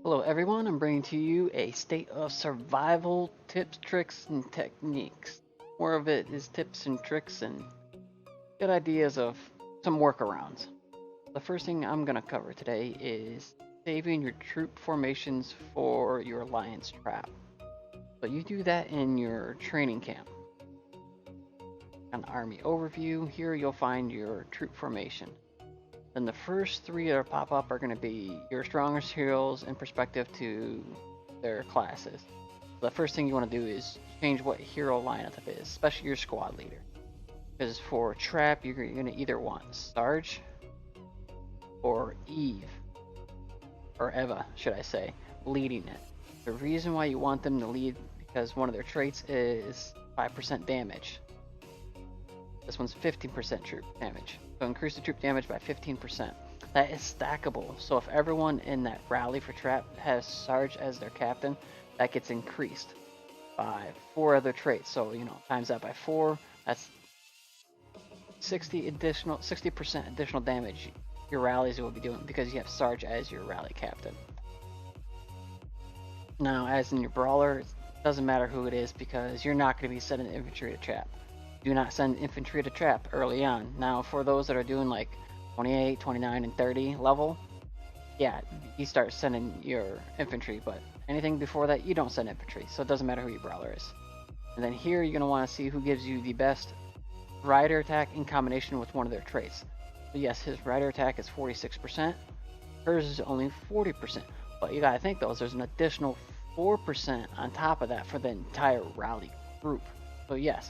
Hello everyone, I'm bringing to you a state of survival tips, tricks, and techniques. More of it is tips and tricks and good ideas of some workarounds. The first thing I'm going to cover today is saving your troop formations for your alliance trap. So you do that in your training camp. On Army Overview, here you'll find your troop formation. Then the first three that pop up are going to be your strongest heroes in perspective to their classes. So the first thing you want to do is change what hero lineup it is, especially your squad leader. Because for trap, you're going to either want Sarge or Eve, or Eva, should I say, leading it. The reason why you want them to lead because one of their traits is 5% damage. This one's 15% troop damage. So increase the troop damage by 15%. That is stackable. So if everyone in that rally for trap has Sarge as their captain, that gets increased by 4 other traits. So, times that by 4, that's 60% additional damage your rallies will be doing because you have Sarge as your rally captain. Now, as in your brawler, it doesn't matter who it is because you're not going to be sending infantry to trap. Do not send infantry to trap early on. Now, for those that are doing like 28, 29, and 30 level, yeah, you start sending your infantry, but anything before that, you don't send infantry, so it doesn't matter who your brawler is. And then here, you're going to want to see who gives you the best rider attack in combination with one of their traits. So yes, his rider attack is 46%, hers is only 40%, but you got to think though, there's an additional 4% on top of that for the entire rally group. So yes,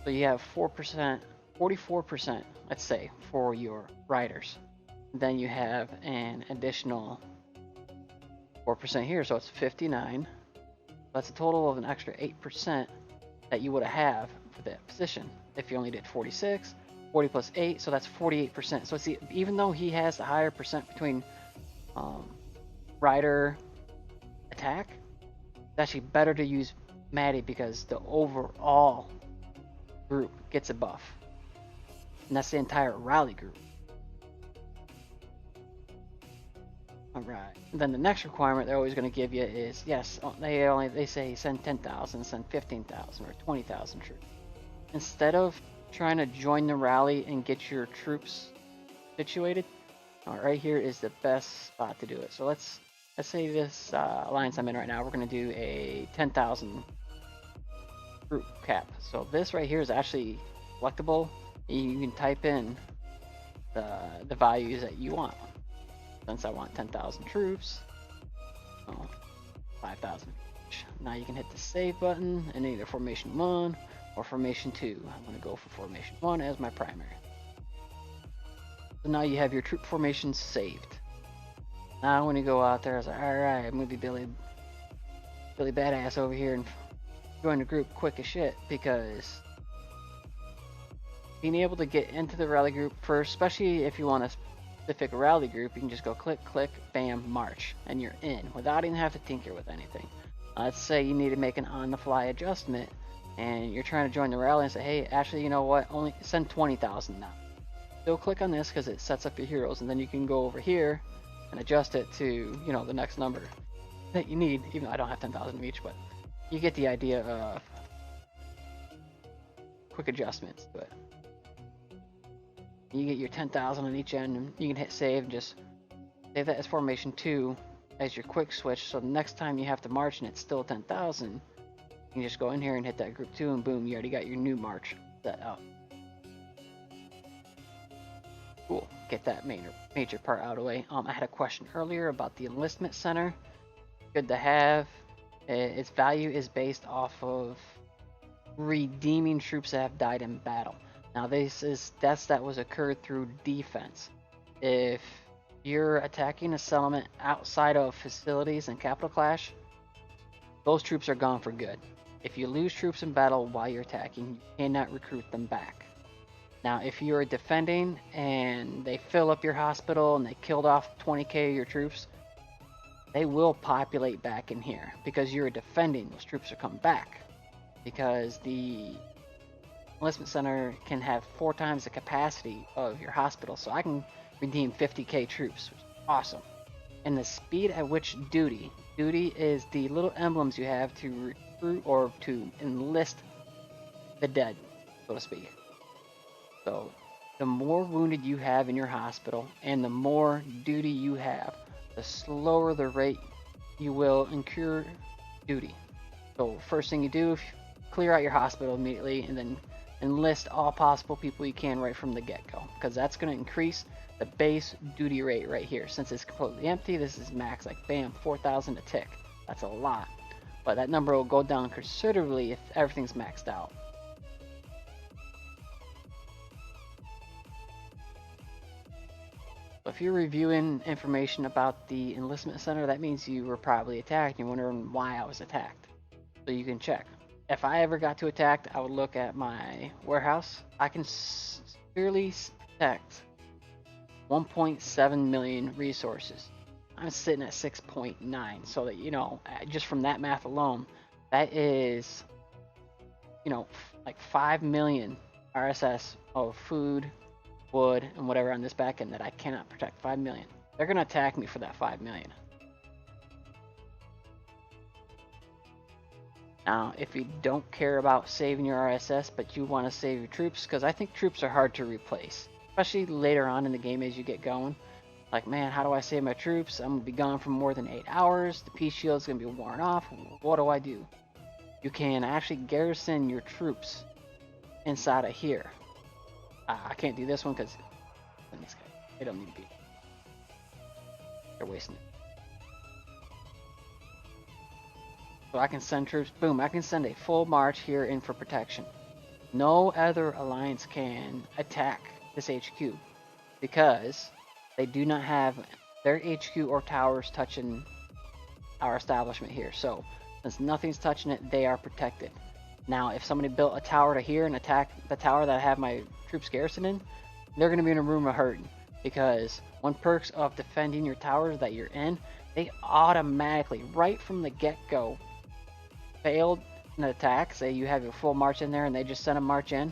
so you have 4%, 44%, let's say, for your riders. Then you have an additional 4% here, so it's 59. That's a total of an extra 8% that you would have for that position. If you only did 46, 40 plus 8, so that's 48%. So see, even though he has the higher percent between rider attack, it's actually better to use Maddie because the overall group gets a buff, and that's the entire rally group. All right. Then the next requirement they're always going to give you is yes, they say send 10,000, send 15,000 or 20,000 troops. Instead of trying to join the rally and get your troops situated, right here is the best spot to do it. So let's say this alliance I'm in right now, we're going to do a 10,000 group cap. So this right here is actually selectable. You can type in the values that you want. Since I want 10,000 troops, 5,000 each. Now you can hit the save button in either formation 1 or formation 2. I'm going to go for formation 1 as my primary. So now you have your troop formation saved. Now when you go out there, it's like, alright, I'm going to be Billy Badass over here and join the group quick as shit, because being able to get into the rally group first, especially if you want a specific rally group, you can just go click, bam, march, and you're in without even having to tinker with anything. Let's say you need to make an on-the-fly adjustment and you're trying to join the rally and say, hey, actually, you know what, only send 20,000 now. Still click on this because it sets up your heroes, and then you can go over here and adjust it to, the next number that you need, even though I don't have 10,000 of each, but you get the idea of quick adjustments to it. You get your 10,000 on each end, and you can hit save and just save that as formation 2 as your quick switch, so the next time you have to march and it's still 10,000, you can just go in here and hit that group 2 and boom, you already got your new march set up. Cool, get that major part out of the way. I had a question earlier about the enlistment center. Good to have. Its value is based off of redeeming troops that have died in battle. Now this is deaths that was occurred through defense. If you're attacking a settlement outside of facilities and capital clash, those troops are gone for good. If you lose troops in battle while you're attacking, you cannot recruit them back. Now if you're defending and they fill up your hospital and they killed off 20k of your troops, they will populate back in here because you're defending. Those troops will come back because the enlistment center can have 4 times the capacity of your hospital. So I can redeem 50k troops, which is awesome. and the speed at which duty. Duty is the little emblems you have to recruit or to enlist the dead, so to speak. So the more wounded you have in your hospital and the more duty you have, the slower the rate you will incur duty. So first thing you do, clear out your hospital immediately and then enlist all possible people you can right from the get-go, because that's going to increase the base duty rate right here. Since it's completely empty, this is max, like bam, 4,000 a tick. That's a lot, but that number will go down considerably if everything's maxed out. So if you're reviewing information about the enlistment center, that means you were probably attacked. You're wondering why I was attacked. So you can check. If I ever got too attacked, I would look at my warehouse. I can securely protect 1.7 million resources. I'm sitting at 6.9, so that, you know, just from that math alone, that is, you know, like 5 million RSS of food, wood, and whatever on this back end that I cannot protect. 5 million. They're going to attack me for that 5 million. Now, if you don't care about saving your RSS, but you want to save your troops, because I think troops are hard to replace, especially later on in the game as you get going. Like, man, how do I save my troops? I'm going to be gone for more than 8 hours. The peace shield's going to be worn off. What do I do? You can actually garrison your troops inside of here. I can't do this one because these guys, they don't need to be. They're wasting it. So I can send troops, boom, I can send a full march here in for protection. No other alliance can attack this HQ because they do not have their HQ or towers touching our establishment here. So since nothing's touching it, they are protected. Now, if somebody built a tower to here and attacked the tower that I have my troops garrisoned in, they're going to be in a room of hurting, because one perks of defending your towers that you're in, they automatically, right from the get-go, failed an attack. Say you have your full march in there and they just send a march in,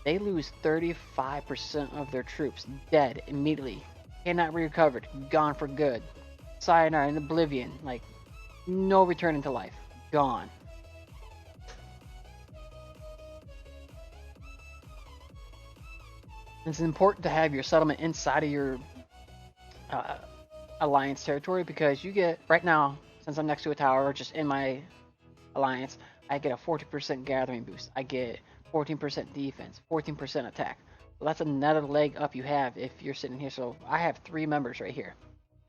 they lose 35% of their troops dead immediately, cannot be recovered, gone for good, sayonara, in oblivion, like no returning to life, gone. It's important to have your settlement inside of your alliance territory, because you get, right now, since I'm next to a tower just in my alliance, I get a 40% gathering boost. I get 14% defense, 14% attack. So that's another leg up you have if you're sitting here. So I have 3 members right here.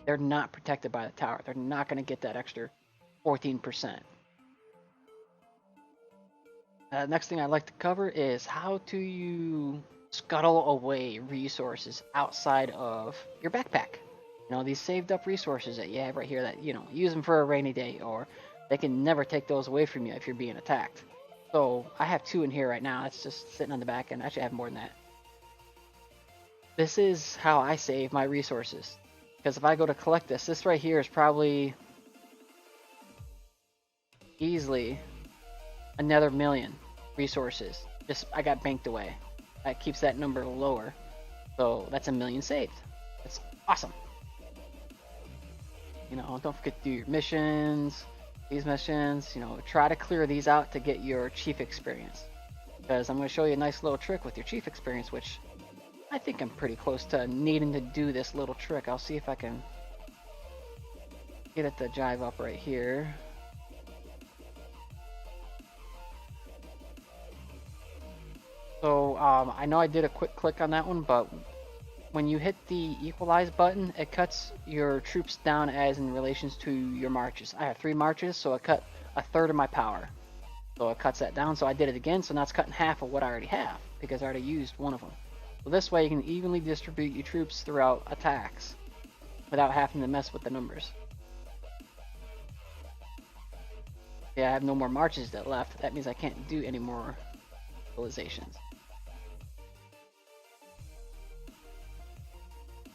They're not protected by the tower. They're not going to get that extra 14%. Next thing I'd like to cover is how do you scuttle away resources outside of your backpack. You know, these saved up resources that you have right here that, you know, use them for a rainy day, or they can never take those away from you if you're being attacked. So I have 2 in here right now. It's just sitting on the back end. Actually, I have more than that. This is how I save my resources. Because if I go to collect this, this right here is probably easily another 1 million resources. Just, I got banked away. That keeps that number lower. So that's 1 million saved. That's awesome. You know, don't forget to do your missions. These missions, you know, try to clear these out to get your chief experience. Because I'm going to show you a nice little trick with your chief experience, which I think I'm pretty close to needing to do this little trick. I'll see if I can get it to jive up right here. So I know I did a quick click on that one, but when you hit the equalize button, it cuts your troops down as in relations to your marches. I have 3 marches, so it cut 1/3 of my power. So it cuts that down, so I did it again, so now it's cutting half of what I already have, because I already used one of them. So this way you can evenly distribute your troops throughout attacks without having to mess with the numbers. Yeah, I have no more marches that left. That means I can't do any more civilizations.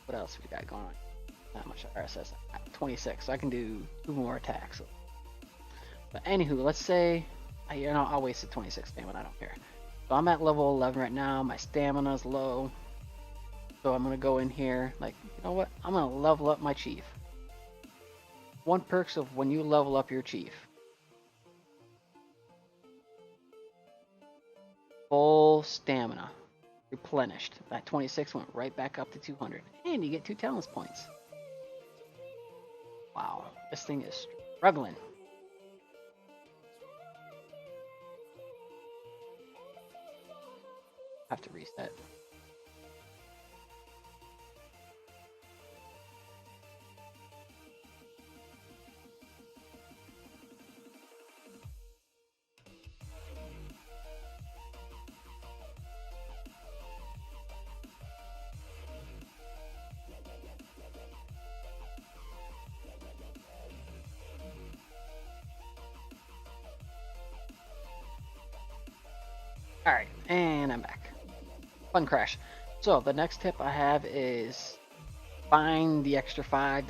What else we got going on? Not much RSS. 26, so I can do 2 more attacks. But anywho, let's say, you know, I'll waste the 26 stamina, I don't care. So I'm at level 11 right now, my stamina's low. So I'm gonna go in here, like, you know what? I'm gonna level up my chief. One perks of when you level up your chief. Full stamina. Replenished. That 26 went right back up to 200. And you get 2 talents points. Wow, this thing is struggling. Have to reset. Alright, and I'm back. Fun crash. So the next tip I have is find the extra $5.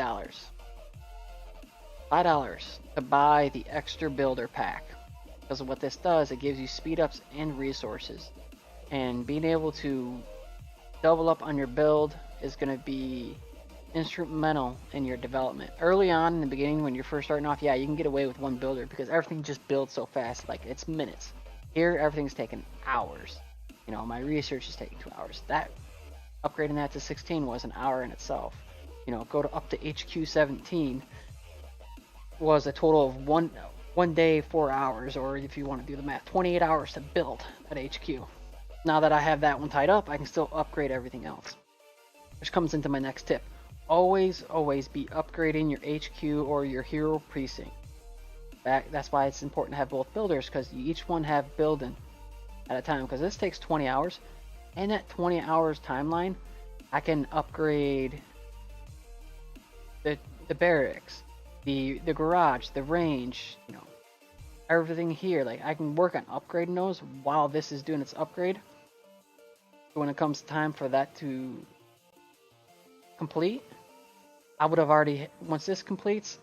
$5 to buy the extra builder pack. Because of what this does, it gives you speed ups and resources. And being able to double up on your build is going to be instrumental in your development. Early on in the beginning, when you're first starting off, yeah, you can get away with one builder because everything just builds so fast, like it's minutes. Here, everything's taking hours. You know, my research is taking 2 hours. That upgrading that to 16 was an hour in itself. You know, go to up to HQ 17 was a total of one day, 4 hours, or if you want to do the math, 28 hours to build at HQ. Now that I have that one tied up, I can still upgrade everything else. Which comes into my next tip. Always be upgrading your HQ or your hero precinct. That's why it's important to have both builders, because you each one have building at a time, because this takes 20 hours. In that 20 hours timeline, I can upgrade the barracks, the garage, the range, you know, everything here. Like, I can work on upgrading those while this is doing its upgrade. So when it comes time for that to complete, I would have already, once this completes,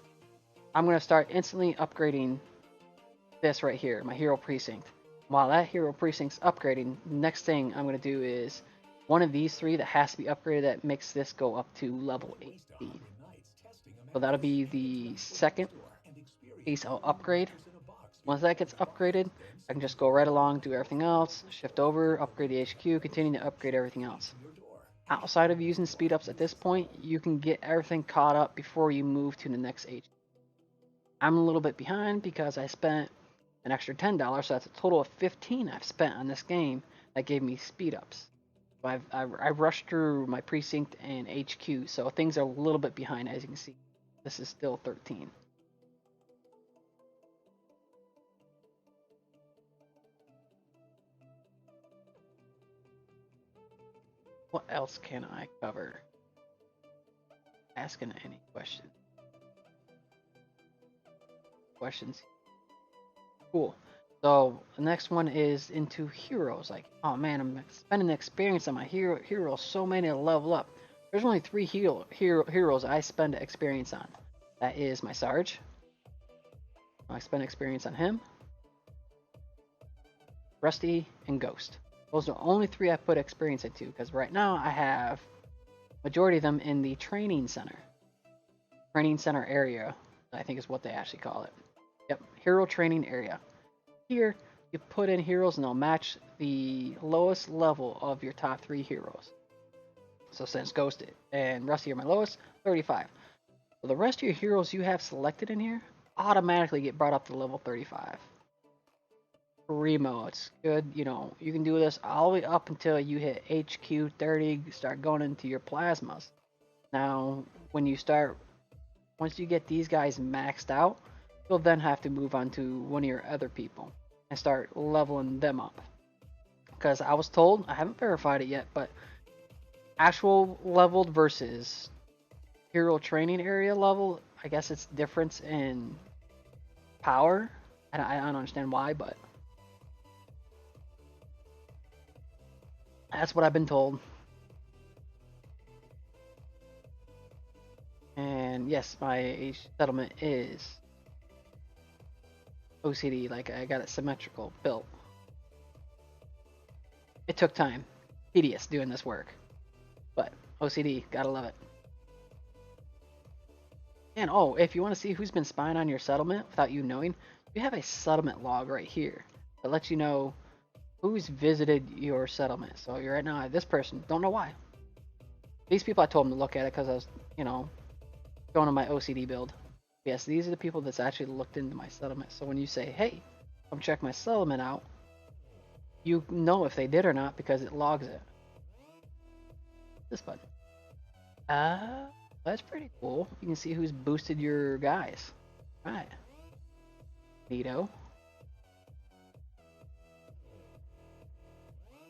I'm going to start instantly upgrading this right here, my hero precinct. While that hero precinct's upgrading, the next thing I'm going to do is one of these 3 that has to be upgraded that makes this go up to level 8. So that'll be the second piece I'll upgrade. Once that gets upgraded, I can just go right along, do everything else, shift over, upgrade the HQ, continue to upgrade everything else. Outside of using speed ups at this point, you can get everything caught up before you move to the next HQ. I'm a little bit behind because I spent an extra $10, so that's a total of 15 I've spent on this game that gave me speed ups. So I rushed through my precinct and HQ, so things are a little bit behind, as you can see. This is still 13. What else can I cover? Asking any questions. Cool. So the next one is into heroes. Like, oh man, I'm spending experience on my heroes. So many to level up. There's only 3 heroes I spend experience on. That is my Sarge. I spend experience on him, Rusty, and Ghost. Those are the only 3 I put experience into, because right now I have majority of them in the training center. Training center area, I think is what they actually call it. Yep, hero training area. Here, you put in heroes and they'll match the lowest level of your top 3 heroes. So since Ghost and Rusty are my lowest, 35. So the rest of your heroes you have selected in here automatically get brought up to level 35. Primo, it's good, you know, you can do this all the way up until you hit HQ 30, start going into your plasmas. Now, when you start, once you get these guys maxed out, you'll then have to move on to one of your other people and start leveling them up. Because I was told, I haven't verified it yet, but actual leveled versus hero training area level, I guess it's difference in power. I don't understand why, but that's what I've been told. And yes, my settlement is OCD, like I got it symmetrical built. It took time. Tedious doing this work. But OCD, gotta love it. And oh, if you want to see who's been spying on your settlement without you knowing, you have a settlement log right here that lets you know who's visited your settlement. So you're right now, this person, don't know why. These people, I told them to look at it because I was, going on my OCD build. Yes, these are the people that's actually looked into my settlement. So when you say, hey, come check my settlement out, you know if they did or not because it logs it. This button. That's pretty cool. You can see who's boosted your guys. Right. Neato.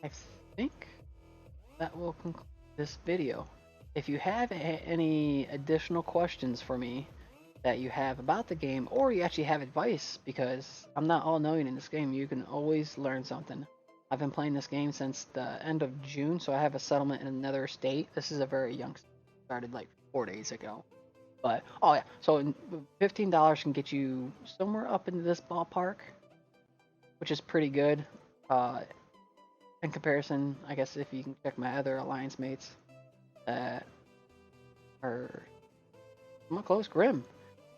I think that will conclude this video. If you have any additional questions for me that you have about the game, or you actually have advice, because I'm not all knowing in this game, you can always learn something. I've been playing this game since the end of June, so I have a settlement in another state. This is a very young state. Started like 4 days ago. But, oh yeah, so $15 can get you somewhere up into this ballpark, which is pretty good. In comparison, I guess if you can check my other alliance mates that are somewhat close. Grim,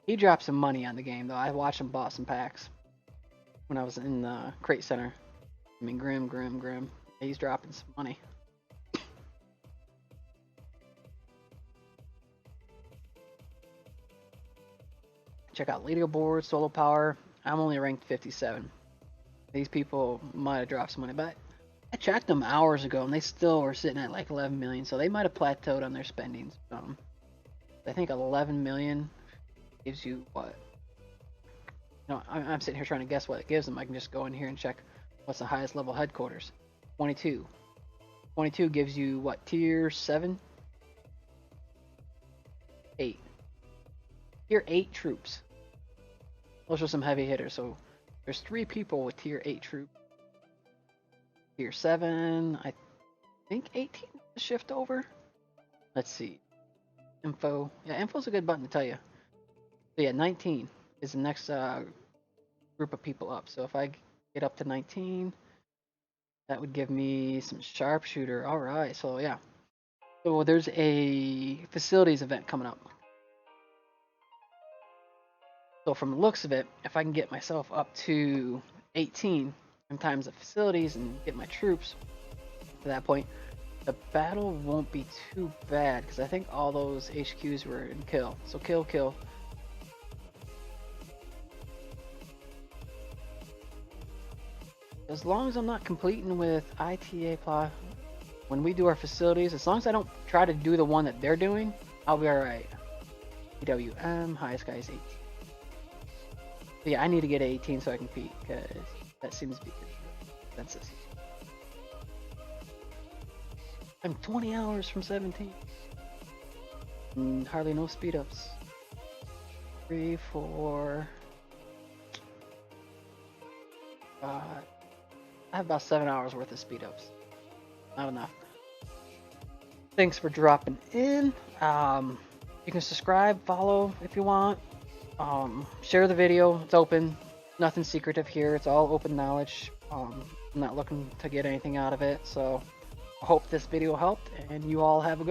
he dropped some money on the game though. I watched him bought some packs when I was in the crate center. I mean, Grim, he's dropping some money. Check out leaderboard, solo power. I'm only ranked 57. These people might have dropped some money, but I checked them hours ago and they still were sitting at like 11 million, so they might have plateaued on their spendings. I think 11 million gives you what? I'm sitting here trying to guess what it gives them. I can just go in here and check what's the highest level headquarters. 22. 22 gives you what? Tier 7? 8. Tier 8 troops. Those are some heavy hitters. So there's 3 people with tier 8 troops. Tier 7, I think 18 to shift over. Let's see. Info. Yeah, info's a good button to tell you. So yeah, 19 is the next group of people up. So if I get up to 19, that would give me some sharpshooter. All right, so yeah. So there's a facilities event coming up. So from the looks of it, if I can get myself up to 18 in times of facilities and get my troops to that point, the battle won't be too bad because I think all those HQs were in kill. So kill. As long as I'm not completing with ITA plot, when we do our facilities, as long as I don't try to do the one that they're doing, I'll be alright. EWM, highest guy is 18. So yeah, I need to get 18 so I can compete because that seems to be consensus. I'm 20 hours from 17. And hardly no speed ups. 3, 4, 5. I have about 7 hours worth of speed ups. Not enough. Thanks for dropping in. You can subscribe, follow if you want. Share the video. It's open. Nothing secretive here. It's all open knowledge. I'm not looking to get anything out of it. So I hope this video helped and you all have a good